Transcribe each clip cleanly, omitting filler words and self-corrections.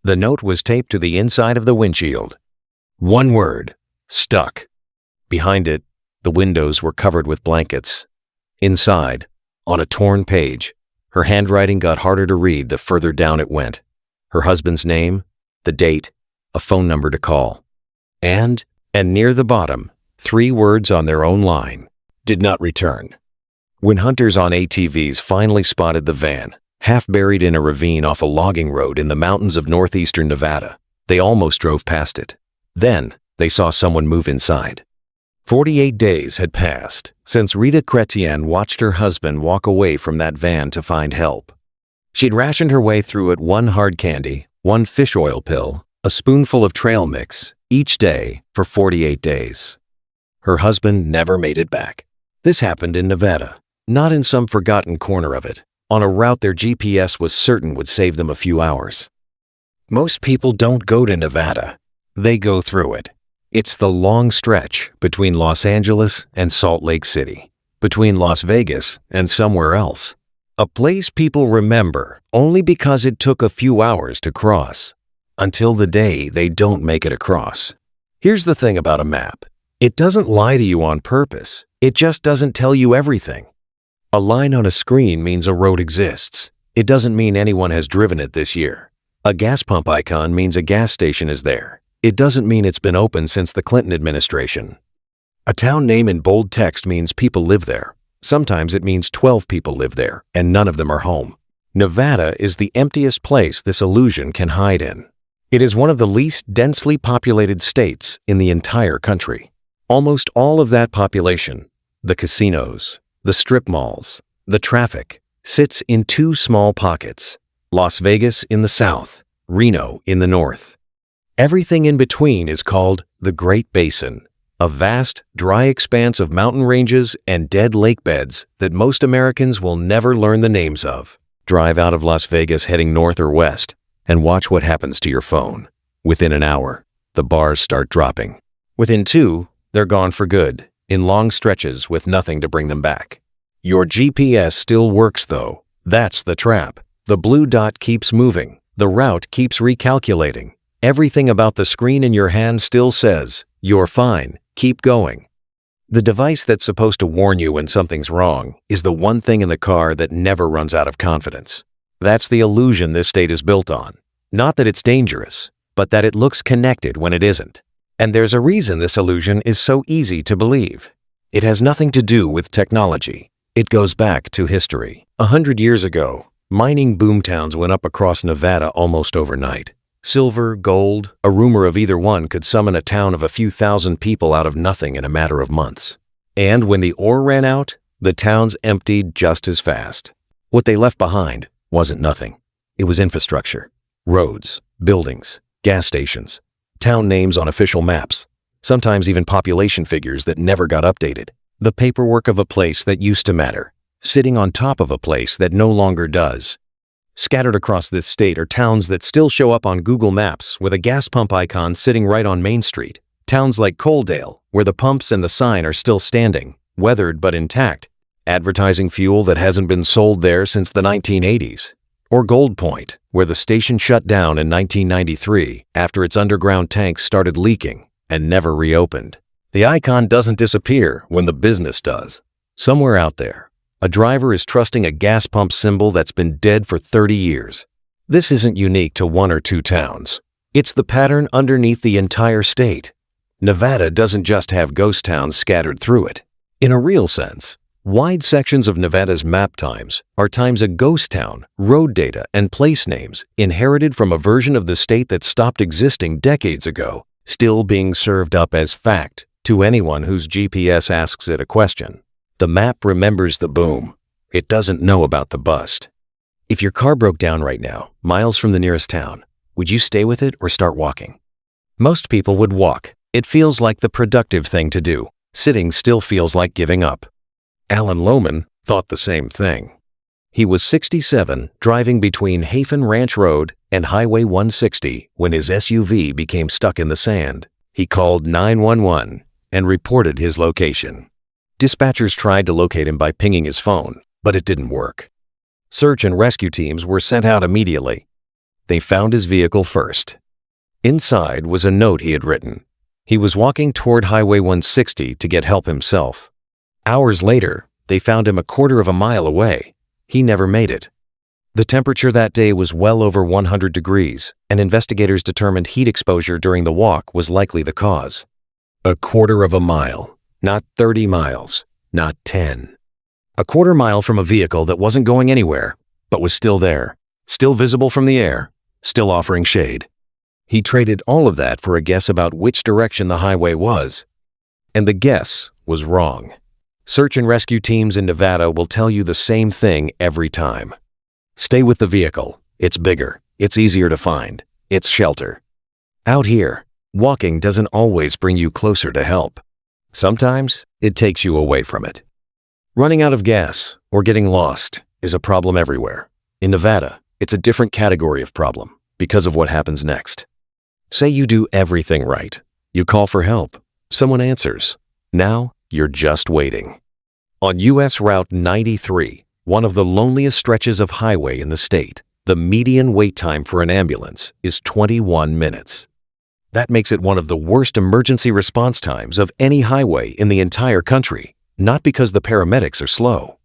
The note was taped to the inside of the windshield. One word: stuck. Behind it, the windows were covered with blankets. Inside, on a torn page, her handwriting got harder to read the further down it went. Her husband's name, the date, a phone number to call. And near the bottom, 3 words on their own line: did not return. When hunters on ATVs finally spotted the van, half buried in a ravine off a logging road in the mountains of northeastern Nevada, they almost drove past it. Then, they saw someone move inside. 48 days had passed since Rita Chrétien watched her husband walk away from that van to find help. She'd rationed her way through it 1 hard candy, 1 fish oil pill, a spoonful of trail mix, each day for 48 days. Her husband never made it back. This happened in Nevada, not in some forgotten corner of it, on a route their GPS was certain would save them a few hours. Most people don't go to Nevada. They go through it. It's the long stretch between Los Angeles and Salt Lake City, between Las Vegas and somewhere else. A place people remember only because it took a few hours to cross, until the day they don't make it across. Here's the thing about a map. It doesn't lie to you on purpose. It just doesn't tell you everything. A line on a screen means a road exists. It doesn't mean anyone has driven it this year. A gas pump icon means a gas station is there. It doesn't mean it's been open since the Clinton administration. A town name in bold text means people live there. Sometimes it means 12 people live there, and none of them are home. Nevada is the emptiest place this illusion can hide in. It is one of the least densely populated states in the entire country. Almost all of that population, the casinos, the strip malls, the traffic, sits in 2 small pockets: Las Vegas in the south, Reno in the north. Everything in between is called the Great Basin, a vast, dry expanse of mountain ranges and dead lake beds that most Americans will never learn the names of. Drive out of Las Vegas heading north or west, and watch what happens to your phone. Within an hour, the bars start dropping. Within 2, they're gone for good, in long stretches with nothing to bring them back. Your GPS still works though. That's the trap. The blue dot keeps moving. The route keeps recalculating. Everything about the screen in your hand still says, "You're fine, keep going." The device that's supposed to warn you when something's wrong is the one thing in the car that never runs out of confidence. That's the illusion this state is built on. Not that it's dangerous, but that it looks connected when it isn't. And there's a reason this illusion is so easy to believe. It has nothing to do with technology. It goes back to history. 100 years ago, mining boomtowns went up across Nevada almost overnight. Silver, gold, a rumor of either one could summon a town of a few thousand people out of nothing in a matter of months. And when the ore ran out, the towns emptied just as fast. What they left behind wasn't nothing. It was infrastructure. Roads, buildings, gas stations, town names on official maps, sometimes even population figures that never got updated. The paperwork of a place that used to matter, sitting on top of a place that no longer does. Scattered across this state are towns that still show up on Google Maps with a gas pump icon sitting right on Main Street. Towns like Coaldale, where the pumps and the sign are still standing, weathered but intact, advertising fuel that hasn't been sold there since the 1980s. Or Gold Point, where the station shut down in 1993 after its underground tanks started leaking and never reopened. The icon doesn't disappear when the business does. Somewhere out there, a driver is trusting a gas pump symbol that's been dead for 30 years. This isn't unique to 1 or 2 towns. It's the pattern underneath the entire state. Nevada doesn't just have ghost towns scattered through it. In a real sense, wide sections of Nevada's map times are times a ghost town, road data, and place names inherited from a version of the state that stopped existing decades ago, still being served up as fact to anyone whose GPS asks it a question. The map remembers the boom. It doesn't know about the bust. If your car broke down right now, miles from the nearest town, would you stay with it or start walking? Most people would walk. It feels like the productive thing to do. Sitting still feels like giving up. Alan Lohman thought the same thing. He was 67, driving between Hafen Ranch Road and Highway 160 when his SUV became stuck in the sand. He called 911 and reported his location. Dispatchers tried to locate him by pinging his phone, but it didn't work. Search and rescue teams were sent out immediately. They found his vehicle first. Inside was a note he had written. He was walking toward Highway 160 to get help himself. Hours later, they found him a quarter of a mile away. He never made it. The temperature that day was well over 100 degrees, and investigators determined heat exposure during the walk was likely the cause. A quarter of a mile, not 30 miles, not 10. A quarter mile from a vehicle that wasn't going anywhere, but was still there, still visible from the air, still offering shade. He traded all of that for a guess about which direction the highway was. And the guess was wrong. Search and rescue teams in Nevada will tell you the same thing every time. Stay with the vehicle. It's bigger. It's easier to find. It's shelter. Out here, walking doesn't always bring you closer to help. Sometimes it takes you away from it. Running out of gas or getting lost is a problem everywhere. In Nevada, it's a different category of problem because of what happens next. Say you do everything right. You call for help. Someone answers. Now you're just waiting. On U.S. Route 93, one of the loneliest stretches of highway in the state, the median wait time for an ambulance is 21 minutes. That makes it one of the worst emergency response times of any highway in the entire country, not because the paramedics are slow.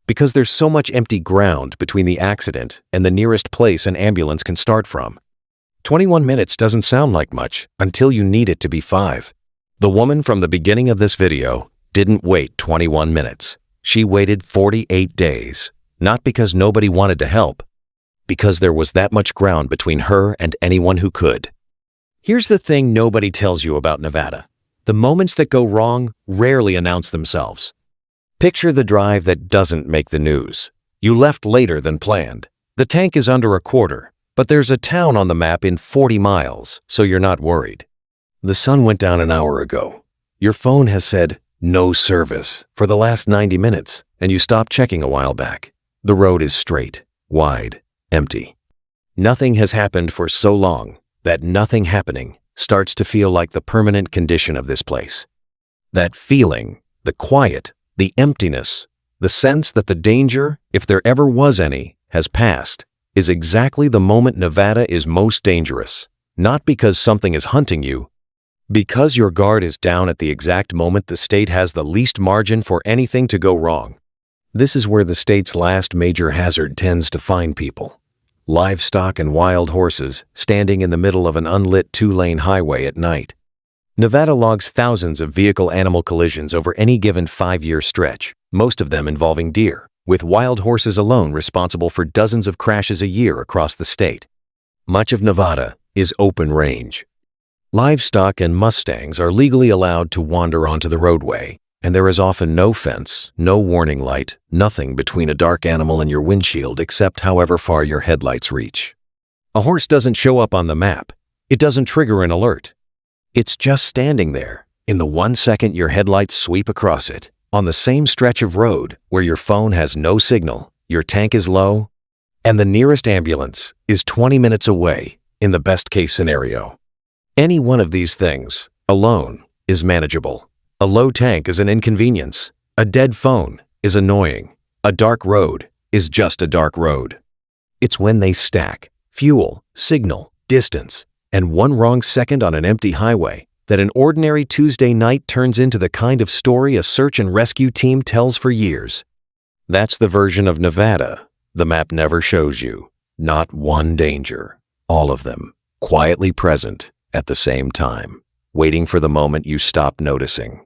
Because there's so much empty ground between the accident and the nearest place an ambulance can start from. 21 minutes doesn't sound like much until you need it to be 5. The woman from the beginning of this video didn't wait 21 minutes. She waited 48 days, not because nobody wanted to help, because there was that much ground between her and anyone who could. Here's the thing nobody tells you about Nevada. The moments that go wrong rarely announce themselves. Picture the drive that doesn't make the news. You left later than planned. The tank is under a quarter, but there's a town on the map in 40 miles, so you're not worried. The sun went down an hour ago. Your phone has said, "No service," for the last 90 minutes, and you stopped checking a while back. The road is straight, wide, empty. Nothing has happened for so long that nothing happening starts to feel like the permanent condition of this place. That feeling, the quiet, the emptiness, the sense that the danger, if there ever was any, has passed, is exactly the moment Nevada is most dangerous. Not because something is hunting you, because your guard is down at the exact moment the state has the least margin for anything to go wrong. This is where the state's last major hazard tends to find people. Livestock and wild horses standing in the middle of an unlit 2-lane highway at night. Nevada logs thousands of vehicle-animal collisions over any given 5-year stretch, most of them involving deer, with wild horses alone responsible for dozens of crashes a year across the state. Much of Nevada is open range. Livestock and mustangs are legally allowed to wander onto the roadway, and there is often no fence, no warning light, nothing between a dark animal and your windshield except however far your headlights reach. A horse doesn't show up on the map. It doesn't trigger an alert. It's just standing there, in the 1 second your headlights sweep across it, on the same stretch of road where your phone has no signal, your tank is low, and the nearest ambulance is 20 minutes away in the best-case scenario. Any one of these things, alone, is manageable. A low tank is an inconvenience. A dead phone is annoying. A dark road is just a dark road. It's when they stack, fuel, signal, distance, and one wrong second on an empty highway that an ordinary Tuesday night turns into the kind of story a search and rescue team tells for years. That's the version of Nevada the map never shows you. Not one danger. All of them, quietly present at the same time, waiting for the moment you stop noticing.